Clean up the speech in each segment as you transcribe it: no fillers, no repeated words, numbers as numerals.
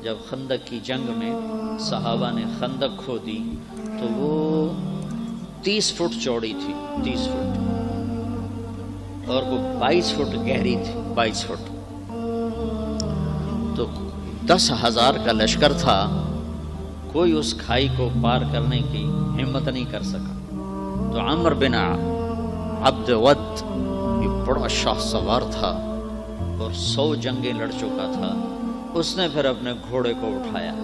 جب خندق کی جنگ میں صحابہ نے خندق کھودی تو وہ 30 فٹ چوڑی تھی، 30 فٹ، اور وہ 22 فٹ گہری تھی، 22 فٹ۔ تو 10,000 کا لشکر تھا، کوئی اس کھائی کو پار کرنے کی ہمت نہیں کر سکا۔ تو عمر بن عبد ود یہ بڑا شاہ سوار تھا اور 100 جنگیں لڑ چکا تھا، اس نے پھر اپنے گھوڑے کو اٹھایا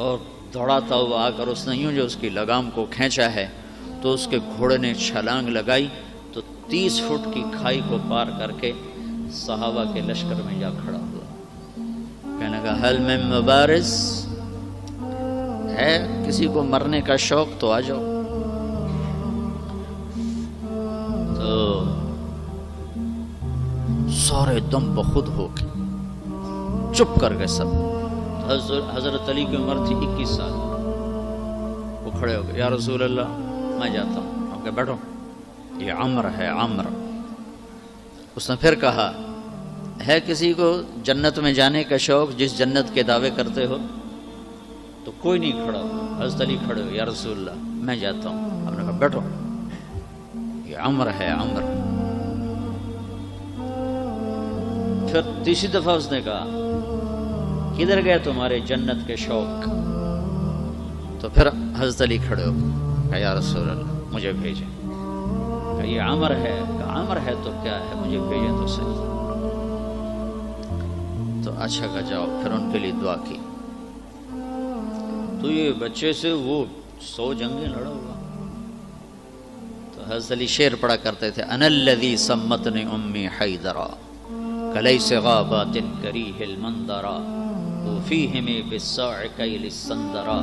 اور دوڑاتا ہوا آ کر اس نے یوں جو اس کی لگام کو کھینچا ہے تو اس کے گھوڑے نے چھلانگ لگائی تو 30 فٹ کی کھائی کو پار کر کے صحابہ کے لشکر میں جا کھڑا ہوا۔ کہنے لگا حل من مبارز، ہے کسی کو مرنے کا شوق تو آ جاؤ۔ تو سارے دم بخود ہو کے چپ کر گئے سب۔ حضرت علی کی عمر تھی 21 سال، وہ کھڑے ہو گئے، یا رسول اللہ میں جاتا ہوں۔ آپ کہ بیٹھو، یہ عمر ہے، عمر۔ اس نے پھر کہا ہے کسی کو جنت میں جانے کا شوق جس جنت کے دعوے کرتے ہو؟ تو کوئی نہیں کھڑا ہو۔ حضرت علی کھڑے ہو، یا رسول اللہ میں جاتا ہوں۔ آپ نے کہا بیٹھو، یہ عمر ہے، عمر۔ پھر تیسری دفعہ اس نے کہا کدھر گئے تمہارے جنت کے شوق؟ تو پھر حضرت علی کھڑے ہو، کہا یا رسول اللہ مجھے بھیجیں۔ کہا یہ عمر ہے، کہا عمر ہے تو کیا ہے، مجھے بھیجیں تو صحیح۔ تو اچھا کہا جاؤ، پھر ان کے لیے دعا کی۔ تو یہ بچے سے وہ 100 جنگیں لڑا ہوا۔ تو حضرت علی شعر پڑھا کرتے تھے، انا الذی سمتنی امی حیدرا کلیس غابات کریہ المنظرا وفیہم بالساع کیل السندرا۔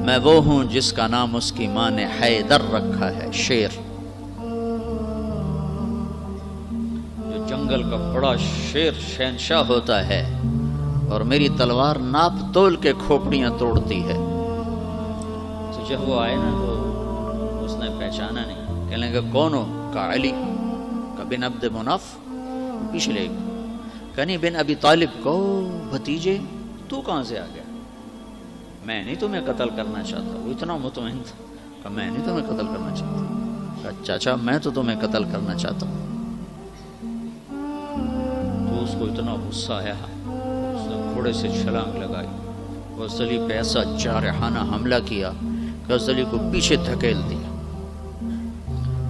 میں وہ ہوں جس کا نام اس کی ماں نے حیدر رکھا ہے، شیر، جو جنگل کا بڑا شیر شہنشاہ ہوتا ہے، اور میری تلوار ناپ تول کے کھوپڑیاں توڑتی ہے۔ تو جب وہ آئے نا تو اس نے پہچانا نہیں، کہنے لگا کون ہو؟ کہا علی۔ کہا بن عبد مناف؟ پیچھے لے گئے، کہنی بن ابی طالب کو بھتیجے، تو کہاں سے آ گیا؟ میں نہیں تمہیں قتل کرنا چاہتا۔ وہ اتنا مطمئن تھا، کہا میں نہیں تمہیں قتل کرنا چاہتا۔ کہا چاچا میں تو تمہیں قتل کرنا چاہتا ہوں۔ تو اس کو اتنا غصہ آیا، اس نے گھوڑے سے چھلانگ لگائی، حضرت علی پہ ایسا جارحانہ حملہ کیا کہ حضرت علی کو پیچھے دھکیل دیا۔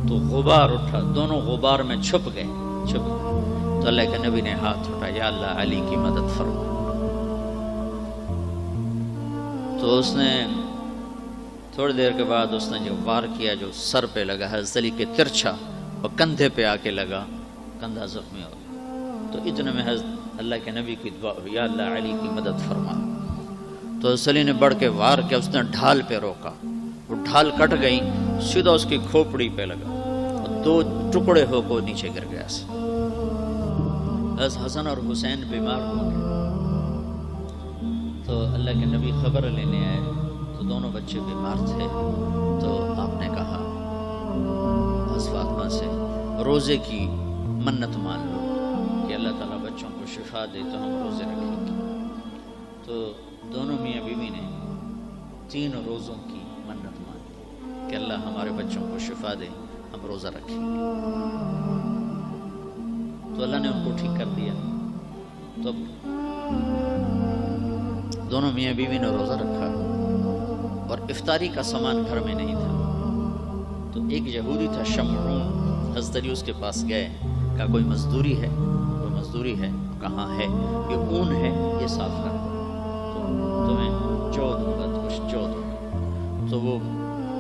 تو غبار اٹھا، دونوں غبار میں چھپ گئے۔ تو اللہ کے نبی نے ہاتھ اٹھایا، یا اللہ علی کی مدد فرما۔ تو اس نے تھوڑی دیر کے بعد اس نے جو وار کیا، جو سر پہ لگا حضرت علی کے ترچھا، اور کندھے پہ آ کے لگا، کندھا زخمی ہو گیا۔ تو اتنے میں حضرت اللہ کے نبی کی دعا ہوئی، یا اللہ علی کی مدد فرما۔ تو حضرت علی نے بڑھ کے وار کیا، اس نے ڈھال پہ روکا، وہ ڈھال کٹ گئی، سیدھا اس کی کھوپڑی پہ لگا اور 2 ٹکڑے ہو کو نیچے گر گیا۔ حضرت حسن اور حسین بیمار ہو گئے۔ تو اللہ کے نبی خبر لینے آئے تو دونوں بچے بیمار تھے۔ تو آپ نے کہا حضرت فاطمہ سے روزے کی منت مان لو کہ اللہ تعالیٰ بچوں کو شفا دے تو ہم روزے رکھیں گے۔ تو دونوں میاں بیوی نے 3 روزوں کی منت مانی کہ اللہ ہمارے بچوں کو شفا دے، ہم روزہ رکھیں گے۔ تو اللہ نے ان کو ٹھیک کر دیا۔ تو دونوں میاں بیوی نے روزہ رکھا اور افطاری کا سامان گھر میں نہیں تھا۔ تو ایک یہودی تھا شمعون، حضرت علی اس کے پاس گئے، کہا کوئی مزدوری ہے؟ کوئی مزدوری ہے؟ کہاں ہے؟ یہ اون ہے، یہ صاف کر دو، تمہیں جو دوں گا، کچھ جو دوں گا۔ تو وہ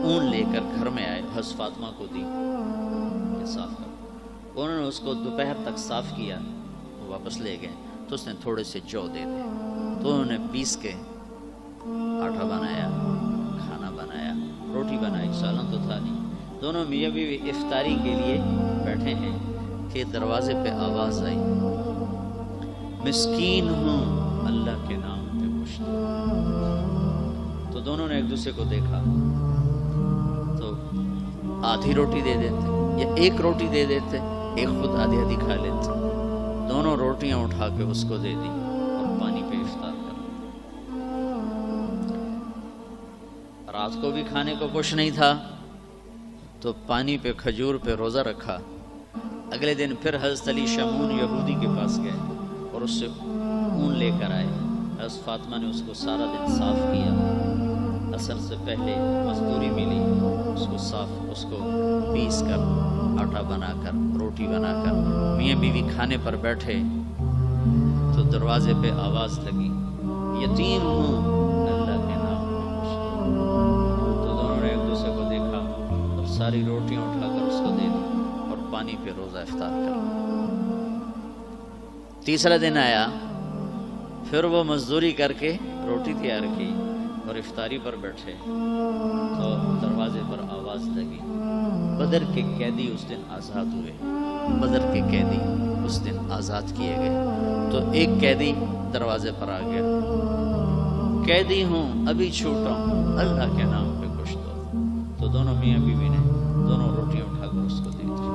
اون لے کر گھر میں آئے، حضرت فاطمہ کو دی کہ صاف کر دو۔ انہوں نے اس کو دوپہر تک صاف کیا، وہ واپس لے گئے۔ تو اس نے تھوڑے سے جو دے دے، تو انہوں نے پیس کے آٹا بنایا، کھانا بنایا، روٹی بنائی، سالن تو تھا نہیں۔ دونوں میاں بیوی افطاری کے لیے بیٹھے ہیں کہ دروازے پہ آواز آئی، مسکین ہوں اللہ کے نام پہ مشتاق۔ تو دونوں نے ایک دوسرے کو دیکھا، تو آدھی روٹی دے دیتے یا ایک روٹی دے دیتے، ایک خود آدھی آدھی کھا لیتے۔ دونوں روٹیاں اٹھا کے اس کو دے دی اور پانی پہ افطار کر رات کو بھی کھانے کو کچھ نہیں تھا تو پانی پہ کھجور پہ روزہ رکھا. اگلے دن پھر حضرت علی شمعون یہودی کے پاس گئے اور اس سے اون لے کر آئے. حضرت فاطمہ نے اس کو سارا دن صاف کیا. عصر سے پہلے مزدوری ملی, اس کو پیس کر آٹا بنا کر روٹی بنا کر میاں بیوی کھانے پر بیٹھے تو دروازے پہ آواز لگی, یتیم ہوں اللہ کے نام پہ. تو دونوں نے ایک دوسرے کو دیکھا اور ساری روٹیاں اٹھا کر اس کو دے دی اور پانی پہ روزہ افطار کر. تیسرا دن آیا, پھر وہ مزدوری کر کے روٹی تیار کی اور افطاری پر بیٹھے تو دروازے پر آواز لگی. بدر کے قیدی اس دن آزاد ہوئے. بدر کے قیدی اس دن آزاد کیے گئے. تو ایک قیدی دروازے پر آ گیا, قیدی ہوں ابھی چھوٹا ہوں اللہ کے نام پہ کچھ دو. تو دونوں میاں بیوی نے دونوں روٹیاں اٹھا کر اس کو دی تھی.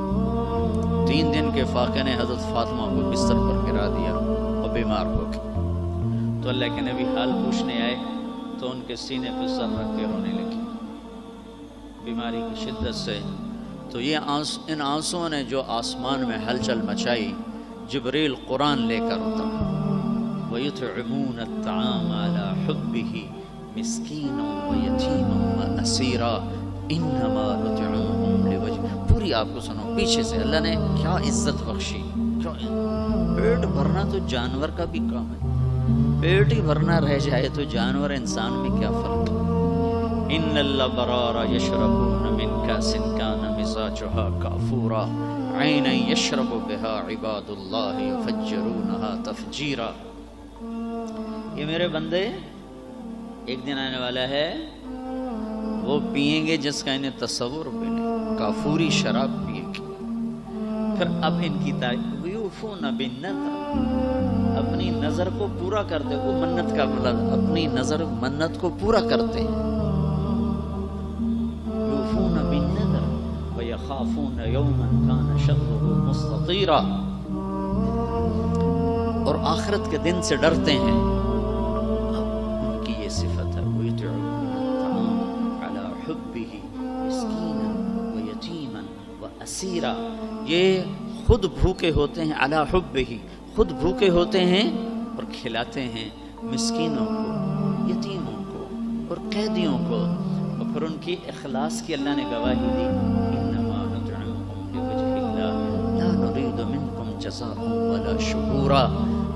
3 دن کے فاقے نے حضرت فاطمہ کو بستر پر گرا دیا اور بیمار ہو گئی. تو اللہ کے نبی حال پوچھنے آئے تو ان کے سینے پہ سر رکھ کے رونے لگی بیماری کی شدت سے. تو یہ ان آنسوؤں نے جو آسمان میں ہلچل مچائی, جبریل قرآن لے کر اترا. وَيُطْعِمُونَ الطَّعَامَ عَلَى حُبِّهِ مِسْكِينًا وَيَتِيمًا وَأَسِيرًا إِنَّمَا نُطْعِمُكُمْ لِوَجْهِ. پوری آپ کو سنو پیچھے سے, اللہ نے کیا عزت بخشی. پیٹ بھرنا تو جانور کا بھی کام ہے, پیٹ ہی بھرنا رہ جائے تو جانور انسان میں کیا فرق ہے. ان الابرار یشربون من کاس کان مزاجها کافورا عینا یشرب بها عباد اللہ یفجرونها تفجیرا. یہ میرے بندے ایک دن آنے والا ہے وہ پئیں گے جس کا انہیں تصور بھی نہیں, کافوری شراب پیے گی. پھر اب ان کی تعریف یوفون بالنذر, اپنی نظر کو پورا کرتے. وہ منت کا مطلب اپنی نظر منت کو پورا کرتے ہیں. یوفون بالنذر ویخافون یوما کان شرہ مستطیرا, اور آخرت کے دن سے ڈرتے ہیں. ان کی یہ صفت ہے وَيُطْعِمُونَ الطَّعَامَ عَلَى حُبِّهِ مِسْكِينًا وَيَتِيمًا وَأَسِيرًا. یہ خود بھوکے ہوتے ہیں, علی حبہ, خود بھوکے ہوتے ہیں اور کھلاتے ہیں مسکینوں کو, یتیموں کو اور قیدیوں کو. اور پھر ان کی اخلاص کی اللہ نے گواہی دی, انما نطعمکم لوجہ اللہ لا نرید منکم جزاء ولا شکورا.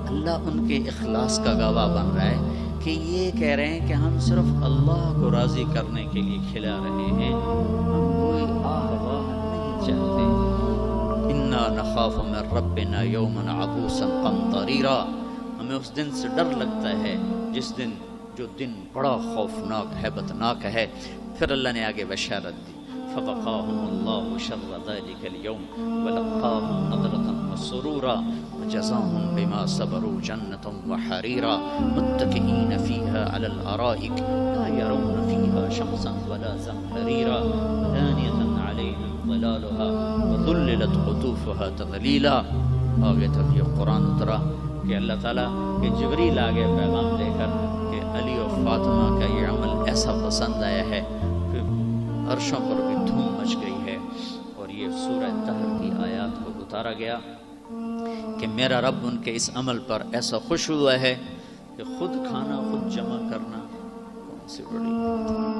اللہ ان کے اخلاص کا گواہ بن رہا ہے کہ یہ کہہ رہے ہیں کہ ہم صرف اللہ کو راضی کرنے کے لیے کھلا رہے ہیں, ہم کوئی آہ واہ نہیں چاہتے. انا نخاف من ربنا یوما عبوسا قمطریرا. ہمیں اس دن سے ڈر لگتا ہے جو دن بڑا خوفناک ہیبتناک ہے. پھر اللہ نے آگے بشارت دی, فوقاهم الله شر ذلك اليوم ولقاهم نضرة وسرورا وجزاهم بما صبروا جنة وحريرا متكئين فيها على الأرائك لا يرون فيها شمسا ولا زمهريرا دانية عليهم ظلالها وذللت قطوفها تذليلا. آگے تک یہ قرآن اترا کہ اللہ تعالیٰ کہ جبریل آگے پیغام لے کر کہ علی و فاطمہ کا یہ عمل ایسا پسند آیا ہے کہ عرشوں پر بھی دھوم مچ گئی ہے. اور یہ سورہ طہر کی آیات کو اتارا گیا کہ میرا رب ان کے اس عمل پر ایسا خوش ہوا ہے کہ خود کھانا خود جمع کرنا کون سی بڑی بات ہے.